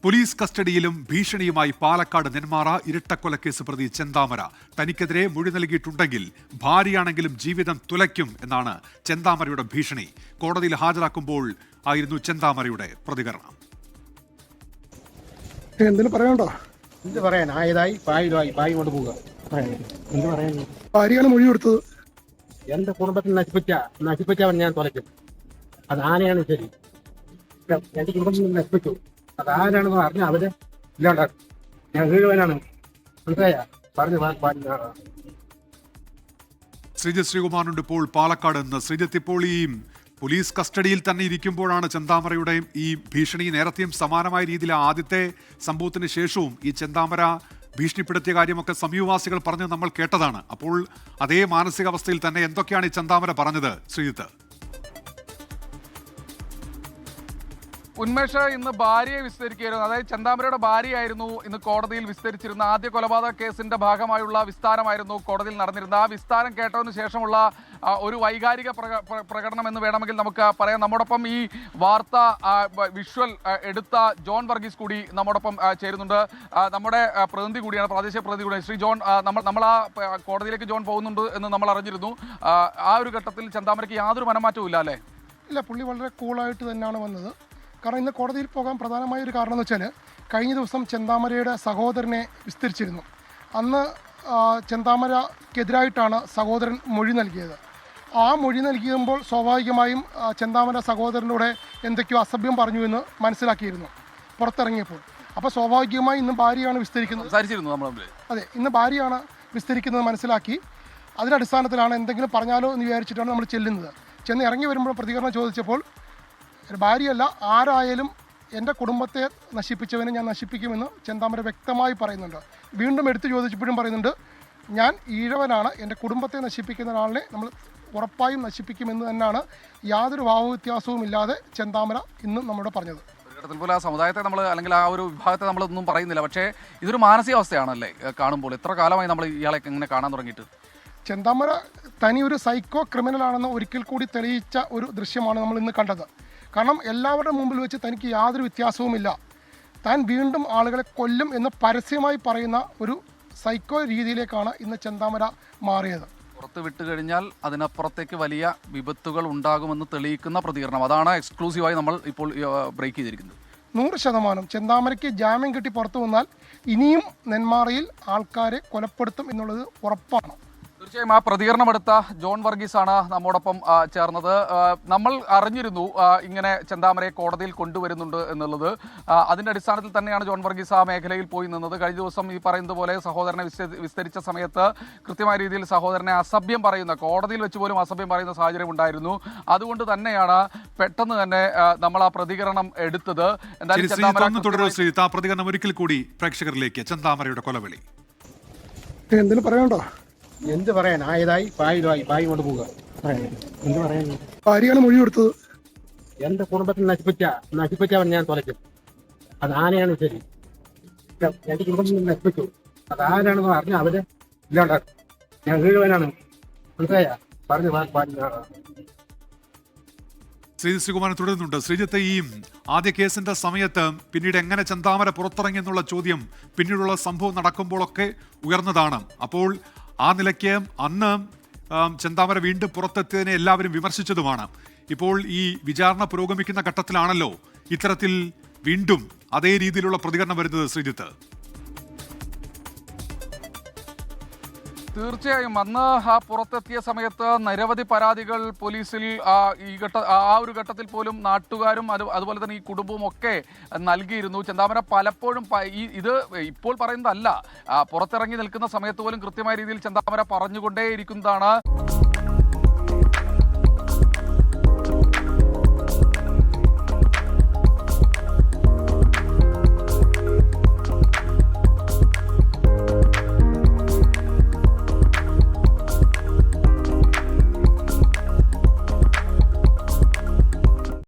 Police കസ്റ്റഡിയിലും ഭീഷണിയുമായി Palakkad Nenmara ഇരട്ടക്കൊലക്കേസ് പ്രതി ചെന്താമര. തനിക്കെതിരെ മൊഴി നൽകിയിട്ടുണ്ടെങ്കിൽ ഭാര്യയാണെങ്കിലും ജീവിതം തുലയ്ക്കും എന്നാണ് ചെന്താമരയുടെ ഭീഷണി. കോടതിയിൽ ഹാജരാക്കുമ്പോൾ ആയിരുന്നു ചെന്താമരയുടെ പ്രതികരണം. എന്തിനു പറയണ്ടോ? എന്ത് പറയാൻ? ആയതായി പായി കൊണ്ട് പോവുക. എന്ത് പറയാൻ? ഭാര്യയാണ് മൊഴി കൊടുത്തത്. എന്റെ കുടുംബത്തിൽ നശിപ്പിച്ചവൻ ഞാൻ തുലയ്ക്കും. അത് ആനയാണ് ശരി. എന്റെ കുടുംബത്തിൽ നശിപ്പിച്ചു. അത് ആരാണെന്ന് പറഞ്ഞാൽ അവര് ഇല്ലാണ്ടാക്കും. ഞാൻ വീഴുവാനാണ്. മനസ്സിലായ? പറഞ്ഞു ശ്രീജിത്ത് ശ്രീകുമാറിനുണ്ട് ഇപ്പോൾ പാലക്കാട് നിന്ന്. ശ്രീജിത്ത്, ഇപ്പോൾ ഈ പോലീസ് കസ്റ്റഡിയിൽ തന്നെ ഇരിക്കുമ്പോഴാണ് ചെന്താമരയുടെയും ഈ ഭീഷണി. നേരത്തെയും സമാനമായ രീതിയിൽ ആദ്യത്തെ സംഭവത്തിന് ശേഷവും ഈ ചെന്താമര ഭീഷണിപ്പെടുത്തിയ കാര്യമൊക്കെ സമീപവാസികൾ പറഞ്ഞ് നമ്മൾ കേട്ടതാണ്. അപ്പോൾ അതേ മാനസികാവസ്ഥയിൽ തന്നെ എന്തൊക്കെയാണ് ഈ ചെന്താമര പറഞ്ഞത് ശ്രീജിത്ത്? ഉന്മേഷ്, ഇന്ന് ഭാര്യയെ വിസ്തരിക്കുകയായിരുന്നു. അതായത് ചെന്താമരയുടെ ഭാര്യയായിരുന്നു ഇന്ന് കോടതിയിൽ വിസ്തരിച്ചിരുന്ന. ആദ്യ കൊലപാതക കേസിന്റെ ഭാഗമായുള്ള വിസ്താരമായിരുന്നു കോടതിയിൽ നടന്നിരുന്നത്. ആ വിസ്താരം കേട്ടതിന് ശേഷമുള്ള ഒരു വൈകാരിക പ്രകടനം എന്ന് വേണമെങ്കിൽ നമുക്ക് പറയാം. നമ്മോടൊപ്പം ഈ വാർത്ത വിഷ്വൽ എടുത്ത ജോൺ വർഗീസ് കൂടി നമ്മോടൊപ്പം ചേരുന്നുണ്ട്. നമ്മുടെ പ്രതിനിധി കൂടിയാണ്, പ്രാദേശിക പ്രതിനിധി കൂടിയാണ്. ശ്രീ ജോൺ, നമ്മൾ ആ കോടതിയിലേക്ക് ജോൺ പോകുന്നുണ്ട് എന്ന് നമ്മൾ അറിഞ്ഞിരുന്നു. ആ ഒരു ഘട്ടത്തിൽ ചെന്താമരയ്ക്ക് യാതൊരു മനമാറ്റവും ഇല്ല അല്ലേ? ഇല്ല, പുള്ളി വളരെ കൂളായിട്ട് തന്നെയാണ് വന്നത്. കാരണം ഇന്ന് കോടതിയിൽ പോകാൻ പ്രധാനമായ ഒരു കാരണം എന്ന് വെച്ചാൽ കഴിഞ്ഞ ദിവസം ചെന്താമരയുടെ സഹോദരനെ വിസ്തരിച്ചിരുന്നു. അന്ന് ചെന്താമരക്കെതിരായിട്ടാണ് സഹോദരൻ മൊഴി നൽകിയത്. ആ മൊഴി നൽകിയുമ്പോൾ സ്വാഭാവികമായും ചെന്താമര സഹോദരനോട് എന്തൊക്കെയോ അസഭ്യം പറഞ്ഞു എന്ന് മനസ്സിലാക്കിയിരുന്നു പുറത്തിറങ്ങിയപ്പോൾ. അപ്പോൾ സ്വാഭാവികമായി ഇന്ന് ഭാര്യയാണ് വിസ്തരിക്കുന്നത്. അതെ, ഇന്ന് ഭാര്യയാണ് വിസ്തരിക്കുന്നത് മനസ്സിലാക്കി. അതിൻ്റെ അടിസ്ഥാനത്തിലാണ് എന്തെങ്കിലും പറഞ്ഞാലോ എന്ന് വിചാരിച്ചിട്ടാണ് നമ്മൾ ചെല്ലുന്നത്. ചെന്ന് ഇറങ്ങി വരുമ്പോൾ പ്രതികരണം ചോദിച്ചപ്പോൾ ഭാര്യയല്ല, ആരായാലും എൻ്റെ കുടുംബത്തെ നശിപ്പിച്ചവനെ ഞാൻ നശിപ്പിക്കുമെന്ന് ചെന്താമര വ്യക്തമായി പറയുന്നുണ്ട്. വീണ്ടും എടുത്തു ചോദിച്ചപ്പോഴും പറയുന്നുണ്ട്, ഞാൻ ഈഴവനാണ്, എൻ്റെ കുടുംബത്തെ നശിപ്പിക്കുന്ന ഒരാളിനെ നമ്മൾ ഉറപ്പായും നശിപ്പിക്കുമെന്ന് തന്നെയാണ് യാതൊരു ഭാവവ്യത്യാസവും ഇല്ലാതെ ചെന്താമര ഇന്നും നമ്മളോട് പറഞ്ഞത്. പോലെ ആ സമുദായത്തെ നമ്മൾ അല്ലെങ്കിൽ ആ ഒരു വിഭാഗത്തെ നമ്മളൊന്നും പറയുന്നില്ല, പക്ഷേ ഇതൊരു മാനസികാവസ്ഥയാണല്ലേ കാണുമ്പോൾ? എത്ര കാലമായി നമ്മൾ ഇയാളെ എങ്ങനെ കാണാൻ തുടങ്ങിയിട്ട്? ചെന്താമര തനി ഒരു സൈക്കോ ക്രിമിനലാണെന്ന് ഒരിക്കൽ കൂടി തെളിയിച്ച ഒരു ദൃശ്യമാണ് നമ്മൾ ഇന്ന് കണ്ടത്. കാരണം എല്ലാവരുടെ മുമ്പിൽ വെച്ച് തനിക്ക് യാതൊരു വ്യത്യാസവുമില്ല, താൻ വീണ്ടും ആളുകളെ കൊല്ലും എന്ന് പരസ്യമായി പറയുന്ന ഒരു സൈക്കോ രീതിയിലേക്കാണ് ഇന്ന് ചെന്താമര മാറിയത്. പുറത്ത് വിട്ട് കഴിഞ്ഞാൽ അതിനപ്പുറത്തേക്ക് വലിയ വിപത്തുകൾ ഉണ്ടാകുമെന്ന് തെളിയിക്കുന്ന പ്രതികരണം, അതാണ് എക്സ്ക്ലൂസീവായി നമ്മൾ ഇപ്പോൾ ബ്രേക്ക് ചെയ്തിരിക്കുന്നത്. 100% ചെന്താമരയ്ക്ക് ജാമ്യം കിട്ടി പുറത്തു വന്നാൽ ഇനിയും നെന്മാറയിൽ ആൾക്കാരെ കൊലപ്പെടുത്തും എന്നുള്ളത് ഉറപ്പാണ്. തീർച്ചയായും ആ പ്രതികരണം എടുത്ത ജോൺ വർഗീസ് ആണ് നമ്മോടൊപ്പം ചേർന്നത്. നമ്മൾ അറിഞ്ഞിരുന്നു ഇങ്ങനെ ചെന്താമരയെ കോടതിയിൽ കൊണ്ടുവരുന്നുണ്ട് എന്നുള്ളത്. അതിൻ്റെ അടിസ്ഥാനത്തിൽ തന്നെയാണ് ജോൺ വർഗീസ് ആ മേഖലയിൽ പോയി നിന്നത്. കഴിഞ്ഞ ദിവസം ഈ പറയുന്നത് പോലെ സഹോദരനെ വിസ്തരിച്ച സമയത്ത് കൃത്യമായ രീതിയിൽ സഹോദരനെ അസഭ്യം പറയുന്ന, കോടതിയിൽ വെച്ച് പോലും അസഭ്യം പറയുന്ന സാഹചര്യം ഉണ്ടായിരുന്നു. അതുകൊണ്ട് തന്നെയാണ് പെട്ടെന്ന് തന്നെ നമ്മൾ ആ പ്രതികരണം എടുത്തത്. എന്തായാലും ആ പ്രതികരണം ഒരിക്കൽ കൂടി പ്രേക്ഷകരിലേക്ക്. ചെന്താമരയുടെ കൊലവിളി എന്തിനു പറയണ്ടോ? എന്ത് പറയാൻ? ആയതായി പായി കൊണ്ട് പോവുക. എന്ത് പറയാൻ? ഭാര്യയാണ് മൊഴി കൊടുത്തത്. എന്റെ കുടുംബത്തിൽ നശിപ്പിച്ചവൻ ഞാൻ തുലയ്ക്കും. അത് ആനയാണ് ശരി. എന്റെ കുടുംബത്തിൽ നശിപ്പിച്ചു. അത് ആരാണെന്ന് പറഞ്ഞാൽ അവര് ഇല്ലാണ്ടാക്കും. ഞാൻ വീഴുവാനാണ്. മനസ്സിലായ? പറഞ്ഞു ശ്രീജിത്ത് ശ്രീകുമാരൻ തുടരുന്നുണ്ട്. ശ്രീജിത്ത്, ഈ ആദ്യ കേസിന്റെ സമയത്ത് പിന്നീട് എങ്ങനെ ചെന്താമര പുറത്തിറങ്ങി എന്നുള്ള ചോദ്യം പിന്നീടുള്ള സംഭവം നടക്കുമ്പോഴൊക്കെ ഉയർന്നതാണ്. അപ്പോൾ ആ നിലയ്ക്ക് അന്ന് ചെന്താമര വീണ്ടും പുറത്തെത്തിയതിനെ എല്ലാവരും വിമർശിച്ചതുമാണ്. ഇപ്പോൾ ഈ വിചാരണ പുരോഗമിക്കുന്ന ഘട്ടത്തിലാണല്ലോ ഇത്തരത്തിൽ വീണ്ടും അതേ രീതിയിലുള്ള പ്രതികരണം വരുന്നത് ശ്രീജിത്ത്. തീർച്ചയായും അന്ന് പുറത്തെത്തിയ സമയത്ത് നിരവധി പരാതികൾ പോലീസിൽ ആ ഒരു ഘട്ടത്തിൽ പോലും നാട്ടുകാരും അതുപോലെ തന്നെ ഈ കുടുംബവും ഒക്കെ നൽകിയിരുന്നു. ചെന്താമര പലപ്പോഴും ഇത് ഇപ്പോൾ പറയുന്നതല്ല, പുറത്തിറങ്ങി നിൽക്കുന്ന സമയത്ത് പോലും കൃത്യമായ രീതിയിൽ ചെന്താമര പറഞ്ഞുകൊണ്ടേയിരിക്കുന്നതാണ്.